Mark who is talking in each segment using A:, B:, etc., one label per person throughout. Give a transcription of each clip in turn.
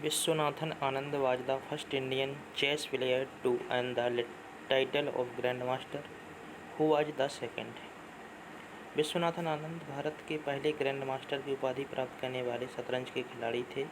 A: Viswanathan Anand was the first Indian chess player to earn the title of Grandmaster, who was the second. Viswanathan Anand Bharat के पहले grand master की उपाधि प्राप्त करने वाले शतरंज के खिलाड़ी थे।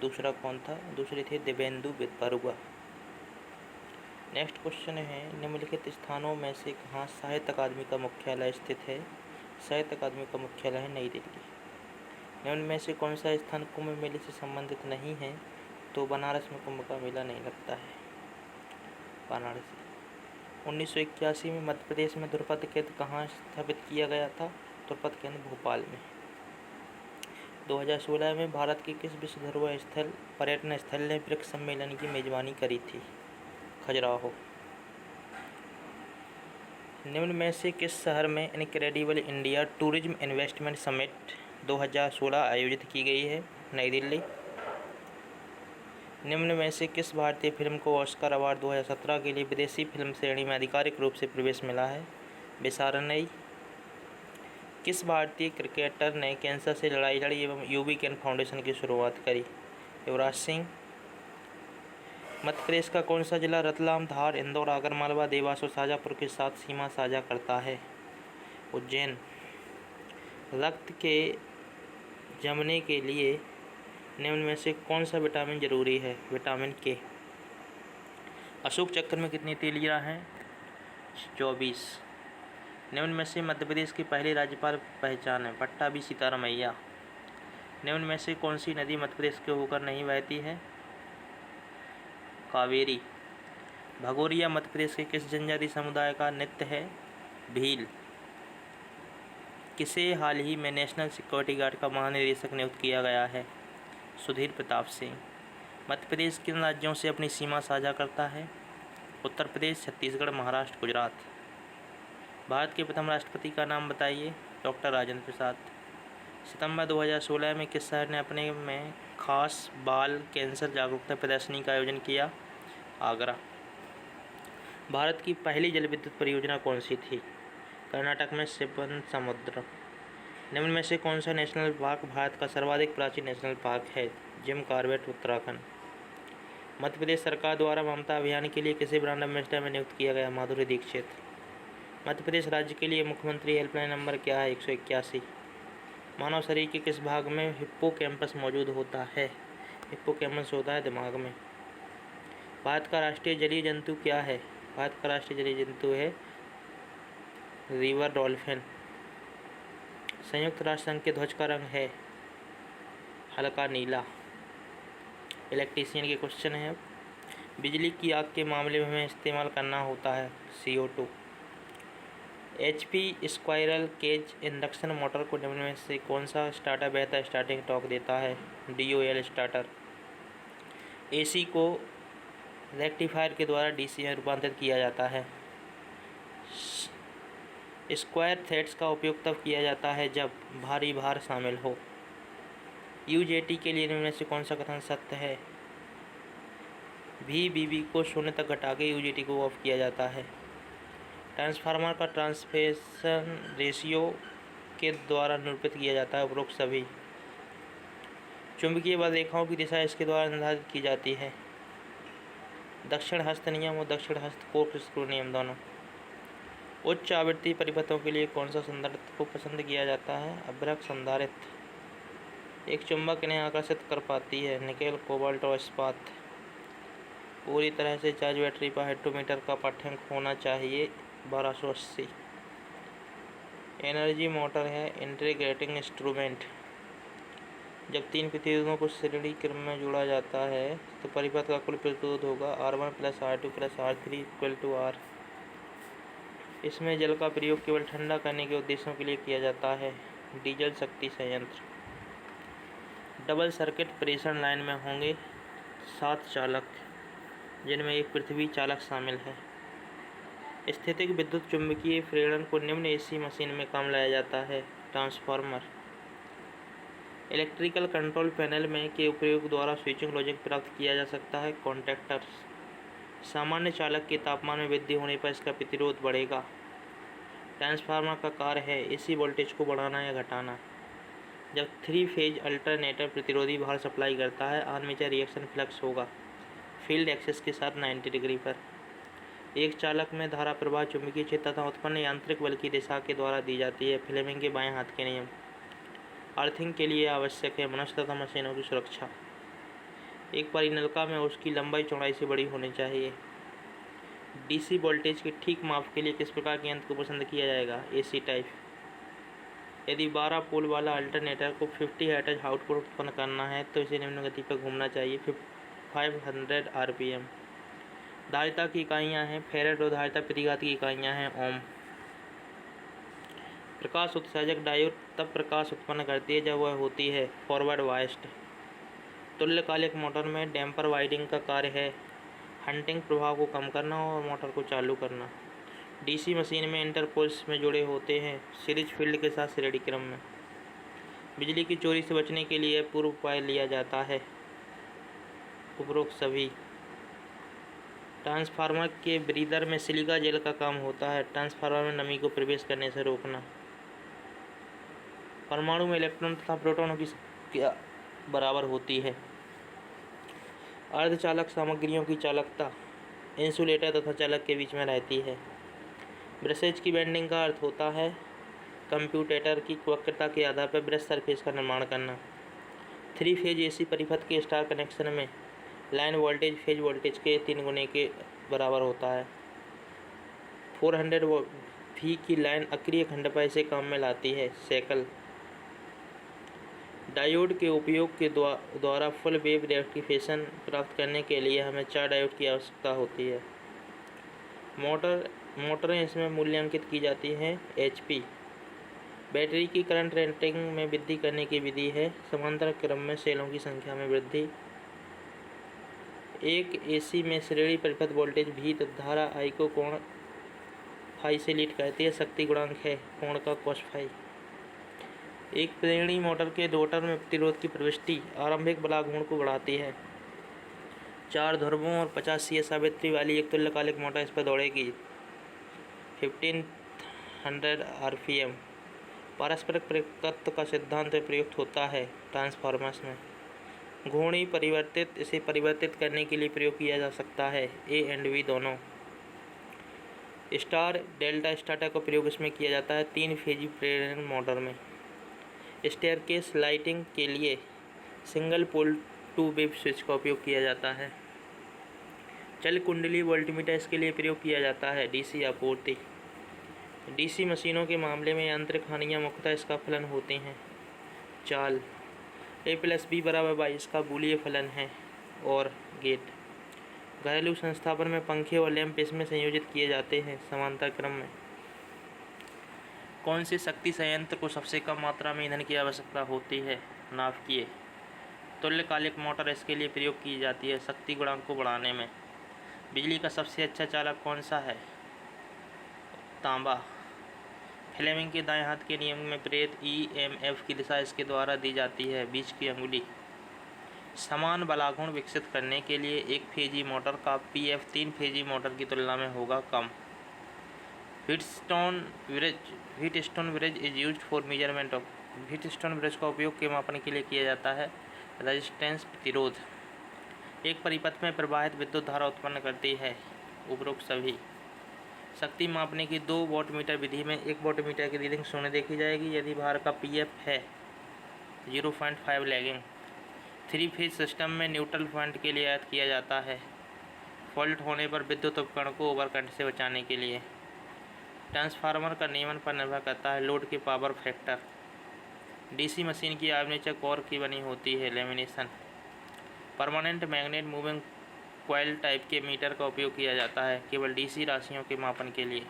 A: दूसरा कौन था? दूसरे थे दिव्येंदु बरुआ। नेक्स्ट क्वेश्चन है, निम्नलिखित स्थानों में से कहाँ साहित्य अकादमी का मुख्यालय स्थित है? साहित्य अकादमी का मुख्यालय है नई दिल्ली। निम्न में से कौन सा स्थान कुंभ मेले से संबंधित नहीं है? तो बनारस में कुंभ का मेला नहीं लगता है। वाराणसी। 1981 में मध्य प्रदेश में ध्रुपद केंद्र कहाँ स्थापित किया गया था? ध्रुपद केंद्र भोपाल में। 2016 में भारत के किस विश्व धरोहर स्थल पर्यटन स्थल ने ब्रिक्स सम्मेलन की मेजबानी करी थी? खजुराहो। निम्न में से किस शहर में incredible India tourism investment summit 2016 आयोजित की गई है? नई दिल्ली। निम्न में से किस भारतीय फिल्म को ऑस्कर अवार्ड 2017 के लिए विदेशी फिल्म श्रेणी में आधिकारिक रूप से प्रवेश मिला है? विसारनई। किस भारतीय क्रिकेटर ने कैंसर से लड़ाई लड़ी एवं यूबी कैन फाउंडेशन की शुरुआत करी? युवराज सिंह। मध्य प्रदेश का कौन सा जिला रतलाम, धार, इंदौर, आगरमालवा, देवास और शाजापुर के साथ सीमा साझा करता है? उज्जैन। रक्त के जमने के लिए निम्न में से कौन सा विटामिन जरूरी है? विटामिन के। अशोक चक्र में कितनी तीलियां हैं? 24। निम्न में से मध्य प्रदेश की पहली राज्यपाल पहचान है? पट्टाभी सीतारमैया। निम्न में से कौन सी नदी मध्य प्रदेश के होकर नहीं बहती है? कावेरी। भगोरिया मध्य प्रदेश के किस जनजाति समुदाय का नृत्य है? भील। किसे हाल ही में नेशनल सिक्योरिटी गार्ड का महानिदेशक नियुक्त किया गया है? सुधीर प्रताप सिंह। मध्य प्रदेश किन राज्यों से अपनी सीमा साझा करता है? उत्तर प्रदेश, छत्तीसगढ़, महाराष्ट्र, गुजरात। भारत के प्रथम राष्ट्रपति का नाम बताइए? डॉक्टर राजेंद्र प्रसाद। सितंबर 2016 में किस शहर ने अपने में खास बाल कैंसर जागरूकता प्रदर्शनी का आयोजन किया? आगरा। भारत की पहली जल विद्युत परियोजना कौन सी थी? कर्नाटक में शिवन समुद्र। निम्न में से कौन सा नेशनल पार्क भारत का सर्वाधिक प्राचीन नेशनल पार्क है? Jim Corbett, Uttarakhand. मध्य प्रदेश सरकार द्वारा ममता अभियान के लिए किसे ब्रांड एम्बेसडर में नियुक्त किया गया? माधुरी दीक्षित। मध्य प्रदेश राज्य के लिए मुख्यमंत्री हेल्पलाइन नंबर क्या है? 181। मानव शरीर के किस भाग में हिप्पोकैम्पस मौजूद होता है? हिप्पोकैम्पस होता है दिमाग में। भारत का राष्ट्रीय जलीय जंतु क्या है? भारत का राष्ट्रीय जलीय जंतु है रिवर डॉल्फिन। संयुक्त राष्ट्र संघ के ध्वज का रंग है हल्का नीला। इलेक्ट्रीशियन के क्वेश्चन है। बिजली की आग के मामले में हमें इस्तेमाल करना होता है CO2। HP squirrel cage induction motor को निम्न में से कौन सा स्टार्टर बेहतर स्टार्टिंग टॉर्क देता है? DOL starter. AC को रेक्टिफायर के द्वारा DC में रूपांतरित किया जाता है। स्क्वायर थ्रेड्स का उपयोग तब किया जाता है जब भारी भार शामिल हो। UJT के लिए निम्न में से कौन सा कथन सत्य है? VBB को 0 तक घटा के UJT को ऑफ किया जाता है। ट्रांसफार्मर का ट्रांसफरेंस रेशियो के द्वारा निरूपित किया जाता है? उपरोक्त सभी। चुंबकीय बल रेखाओं की दिशा इसके द्वारा निर्धारित की जाती है? दक्षिण हस्त नियम और दक्षिण हस्त कोर्क स्क्रू नियम दोनों। उच्च आवृत्ति परिपथों के लिए कौन सा संधारित्र को पसंद किया जाता है? अभ्रक संधारित्र। एक चुंबक इन्हें आकर्षित कर पाती है? निकेल, कोबाल्ट और इस्पात। पूरी तरह से चार्ज बैटरी पर हाइड्रोमीटर का पाठ्यांक होना चाहिए 1280। एनर्जी मोटर है इंटीग्रेटिंग इंस्ट्रूमेंट। जब 3 प्रतिरोधों को श्रेणी क्रम में जोड़ा जाता है तो परिपथ का कुल प्रतिरोध होगा R1 + R2 + R3 = R। इसमें जल का प्रयोग केवल ठंडा करने के उद्देश्यों के लिए किया जाता है? डीजल शक्ति संयंत्र। डबल सर्किट प्रेषण लाइन में होंगे 7 चालक, जिनमें एक पृथ्वी चालक शामिल है। स्थितिक विद्युत चुम्बकीय प्रेरण को निम्न AC मशीन में काम लाया जाता है? ट्रांसफार्मर। इलेक्ट्रिकल कंट्रोल पैनल में के उपयोग द्वारा स्विचिंग लॉजिक प्राप्त किया जा सकता है? कॉन्टैक्टर्स। सामान्य चालक के तापमान में वृद्धि होने पर इसका प्रतिरोध बढ़ेगा। ट्रांसफार्मर का कार्य है AC वोल्टेज को बढ़ाना या घटाना। जब 3 फेज अल्टरनेटर प्रतिरोधी भार सप्लाई करता है, आर्मेचर रिएक्शन फ्लक्स होगा फील्ड एक्सिस के साथ 90 डिग्री पर। एक चालक में धारा प्रवाह चुंबकीय क्षेत्र तथा उत्पन्न यांत्रिक बल की दिशा के द्वारा दी जाती है। फ्लेमिंग के बाएं हाथ के नियम। अर्थिंग के लिए आवश्यक है मनुष्य तथा मशीनों की सुरक्षा। एक परिनलिका में उसकी लंबाई चौड़ाई से बड़ी होनी चाहिए। डीसी वोल्टेज के ठीक माप के लिए किस प्रकार के यंत्र को पसंद किया जाएगा? AC type. यदि 12 पोल वाला अल्टरनेटर को 50 हर्ट्ज आउटपुट उत्पन्न करना है तो इसे निम्न गति पर घूमना चाहिए 500 आरपीएम। धारिता की इकाइयाँ हैं फैराड और धारिता प्रतिघात की इकाइयाँ हैं ओम। प्रकाश उत्सर्जक डायोड तब प्रकाश उत्पन्न करती है जब वह होती है फॉरवर्ड वाइस्ड। तुल्यकालिक मोटर में डैम्पर वाइंडिंग का कार्य है हंटिंग प्रभाव को कम करना और मोटर को चालू करना। डीसी मशीन में इंटरपोल्स में जुड़े होते हैं सीरीज फील्ड के साथ श्रेणी क्रम में। बिजली की चोरी से बचने के लिए पूर्व उपाय लिया जाता है उपरोक्त सभी। ट्रांसफार्मर के ब्रीदर में सिलिका जेल का काम होता है ट्रांसफार्मर में नमी को प्रवेश करने से रोकना। परमाणु में इलेक्ट्रॉन तथा प्रोटॉनों की संख्या बराबर होती है। अर्धचालक सामग्रियों की चालकता इंसुलेटर तथा चालक के बीच में रहती है। ब्रशेज की बेंडिंग का अर्थ होता है कंप्यूटेटर की वक्रता के आधार पर ब्रश सरफेस का निर्माण करना। 3 फेज एसी परिपथ के स्टार कनेक्शन में लाइन वोल्टेज फेज वोल्टेज के 3 गुने के बराबर होता है। 400 V की लाइन अक्रिय खंड पर इसे काम में लाती है सैकल। डायोड के उपयोग के द्वारा फुल वेव रेक्टिफिकेशन प्राप्त करने के लिए हमें 4 डायोड की आवश्यकता होती है। मोटरें इसमें मूल्यांकित की जाती हैं HP। बैटरी की करंट रेटिंग में वृद्धि करने की विधि है समांतर क्रम में सेलों की संख्या में वृद्धि। एक एसी में श्रेणी परिपथ वोल्टेज V धारा I को कोण फाई से लीड करती है शक्ति गुणांक है कोण का cos फाई। एक प्रेरणी मोटर के रोटर में प्रतिरोध की प्रविष्टि आरंभिक बलाघूर्ण को बढ़ाती है। 4 ध्रुवों और 50 CS आवृत्ति वाली एक तुल्यकालिक मोटर इस पर दौड़ेगी 1500 आरपीएम। पारस्परिक परिपथ का सिद्धांत प्रयुक्त होता है ट्रांसफार्मर्स में। घूर्णी परिवर्तित इसे परिवर्तित करने के लिए प्रयोग किया जा सकता है A and B दोनों। स्टार डेल्टा स्टार्टर का प्रयोग इसमें किया जाता है 3 फेजी प्रेरण मोटर में। स्टेयरकेस लाइटिंग के लिए सिंगल पोल 2 वेव स्विच का उपयोग किया जाता है। चल कुंडली वोल्टमीटर इसके लिए प्रयोग किया जाता है डीसी आपूर्ति। डीसी मशीनों के मामले में यांत्रिक हानियाँ मुख्यतः इसका फलन होती हैं। चाल A+B = 22 का बूलिय फलन है और गेट। घरेलू संस्थापन में पंखे और लैंप इसमें संयोजित किए जाते हैं समांतर क्रम में। कौन से शक्ति संयंत्र को सबसे कम मात्रा में ईंधन की आवश्यकता होती है? नाभिकीय। तुल्यकालिक मोटर इसके लिए प्रयोग की जाती है शक्ति गुणांक को बढ़ाने में। बिजली का सबसे अच्छा चालक कौन सा है? तांबा। फ्लेमिंग के दाएं हाथ के नियम में प्रेरित EMF की दिशा इसके द्वारा दी जाती है बीच की अंगुली। समान बलाघूर्ण विकसित करने के लिए एक फेजी मोटर का PF 3 फेजी मोटर की तुलना में होगा कम। Wheatstone bridge is used for measurement of. Wheatstone bridge का उपयोग के मापन के लिए किया जाता है रेजिस्टेंस प्रतिरोध। एक परिपथ में प्रवाहित विद्युत धारा उत्पन्न करती है उपरोक्त सभी। शक्ति मापने की 2 वाटमीटर विधि में 1 वाटमीटर की रीडिंग शून्य देखी जाएगी यदि भार का PF है 0.5 लैगिंग। 3 फेज सिस्टम में न्यूट्रल पॉइंट के लिए ऐड किया जाता है फॉल्ट होने पर विद्युत उपकरण को ओवरकरंट से बचाने के लिए। ट्रांसफार्मर का नियमन पर निर्भर करता है लोड के पावर फैक्टर। डीसी मशीन की आर्मेचर कोर की बनी होती है lamination. Permanent magnet moving coil type के मीटर का उपयोग किया जाता है केवल डीसी राशियों के मापन के लिए।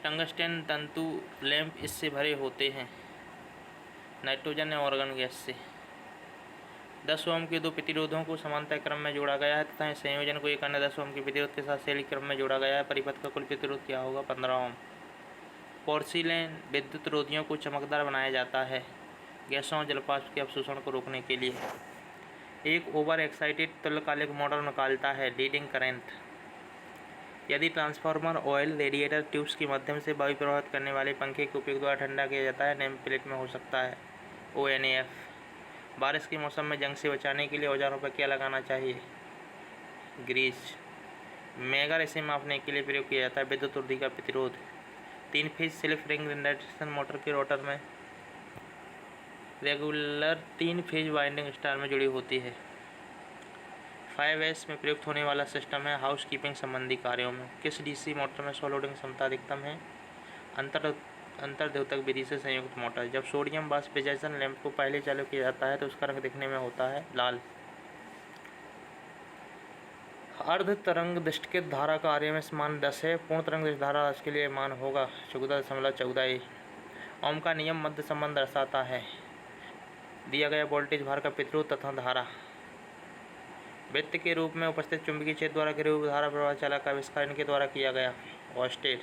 A: टंगस्टन तंतु लैंप इससे भरे होते हैं नाइट्रोजन और आर्गन गैस से। 10 ओम के 2 प्रतिरोधों को समांतर क्रम में जोड़ा गया है तथा इस संयोजन को एक अन्य 10 ओम के प्रतिरोध के साथ श्रेणी क्रम में जोड़ा गया है। परिपथ का कुल प्रतिरोध क्या होगा? 15 ओम। पोर्सिलेन विद्युत रोधियों को चमकदार बनाया जाता है गैसों और जलवाष्प के अवशोषण को रोकने के लिए। एक ओवर एक्साइटेड तुल्यकालिक मोटर निकालता है लीडिंग करंट। यदि ट्रांसफार्मर ऑयल रेडिएटर ट्यूब्स के माध्यम से वायु प्रवाहित करने वाले पंखे के उपयोग द्वारा ठंडा किया जाता है, नेम प्लेट में हो सकता है ONAF। बारिश के मौसम में जंग से बचाने के लिए औजारों पर क्या लगाना चाहिए? ग्रीस। मेगर इसे मापने के लिए प्रयोग किया जाता है, विद्युत ऊर्जा का प्रतिरोध। 3 phase self ring induction motor के रोटर में रेगुलर 3 फेज वाइंडिंग स्टार में जुड़ी होती है। 5S में प्रयुक्त होने वाला सिस्टम है हाउस कीपिंग संबंधी कार्यों में। किस DC मोटर में स्व लोडिंग क्षमता अधिकतम है? अंतर्द्योतक विधि से संयुक्त मोटर। जब सोडियम वाष्पीकरण लैंप को पहले चालू किया जाता है तो उसका रंग दिखने में होता है लाल। अर्ध तरंग दृष्टिगत धारा का RMS मान 10 है। पूर्ण तरंग दृष्टि धारा इसके लिए मान होगा 14.14। ओम का नियम मध्य संबंध दर्शाता है। दिया गया वोल्टेज भार का प्रतिरोध तथा धारा। वृत्त के रूप में उपस्थित चुंबकीय क्षेत्र द्वारा घिरे हुए धारा प्रवाह चालक का आविष्कार इनके द्वारा किया गया। ऑस्टेड।